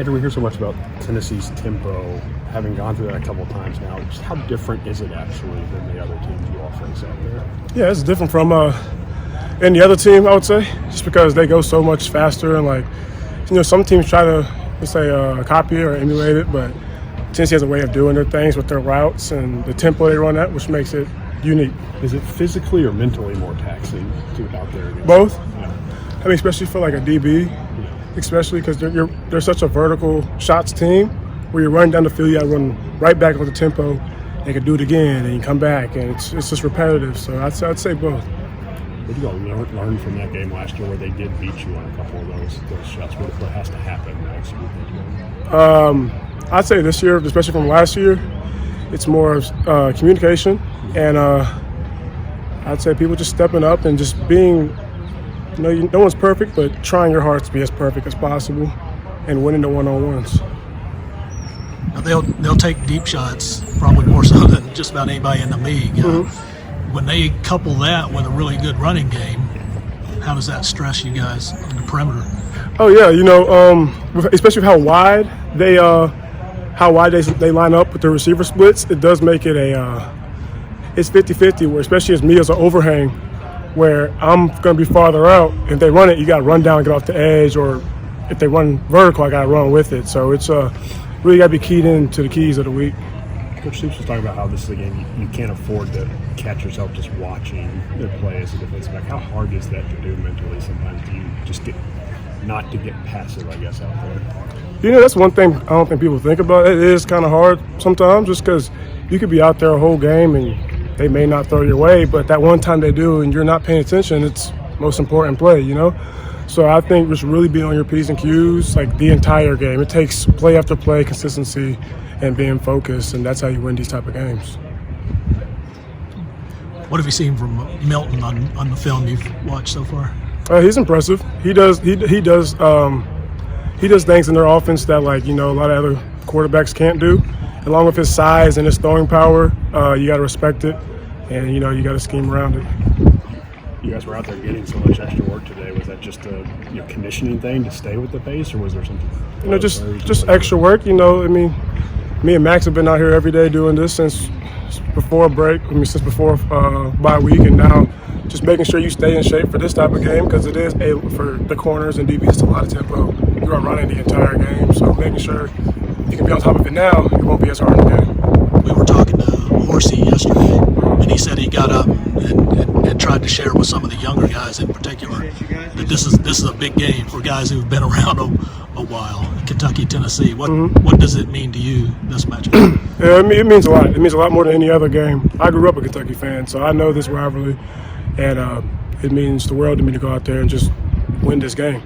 Andru, we hear so much about Tennessee's tempo, having gone through that a couple of times now. Just how different is it actually than the other teams you all face out there? Yeah, it's different from any other team, I would say, just because they go so much faster and some teams try to, let's say, copy it or emulate it, but Tennessee has a way of doing their things with their routes and the tempo they run at, which makes it unique. Is it physically or mentally more taxing to get out there? Both. Yeah. I mean, especially for like a DB, especially because they're such a vertical shots team where you're running down the field, you got to run right back on the tempo. They can do it again, and you come back, and it's just repetitive. So I'd say both. What do you all learn from that game last year where they did beat you on a couple of those shots? What has to happen next week? I'd say this year, especially from last year, it's more communication, and I'd say people just stepping up and just being, no one's perfect, but trying your hardest to be as perfect as possible and winning the one-on-ones. Now they'll take deep shots probably more so than just about anybody in the league. When they couple that with a really good running game, how does that stress you guys on the perimeter? Oh yeah, especially how wide they line up with the receiver splits, it does make it it's 50-50, where especially as me as an overhang, where I'm going to be farther out. If they run it, you got to run down, get off the edge, or if they run vertical, I got to run with it. So it's really got to be keyed into the keys of the week. Coach Phillips was talking about how this is a game you can't afford to catch yourself just watching their play as a defensive back. How hard is that to do mentally sometimes? Do you just not to get passive, I guess, out there? That's one thing I don't think people think about. It is kind of hard sometimes just because you could be out there a whole game and they may not throw your way, but that one time they do and you're not paying attention, it's the most important play, So I think just really being on your P's and Q's like the entire game. It takes play after play, consistency, and being focused, and that's how you win these type of games. What have you seen from Milton on the film you've watched so far? He's impressive. He does things in their offense that a lot of other quarterbacks can't do. Along with his size and his throwing power, you got to respect it, and you got to scheme around it. You guys were out there getting so much extra work today. Was that just a conditioning thing to stay with the pace, or was there something? Just extra work. Me and Max have been out here every day doing this since before break. Since before bye week, and now just making sure you stay in shape for this type of game because it is for the corners and DBs. It's a lot of tempo. You are running the entire game, so making sure you can be on top of it now. It won't be as hard in the game. We were talking to Horsey yesterday, and he said he got up and tried to share with some of the younger guys in particular that this is a big game for guys who've been around a while. Kentucky, Tennessee. What does it mean to you, this matchup? Yeah, it means a lot. It means a lot more than any other game. I grew up a Kentucky fan, so I know this rivalry, and it means the world to me to go out there and just win this game.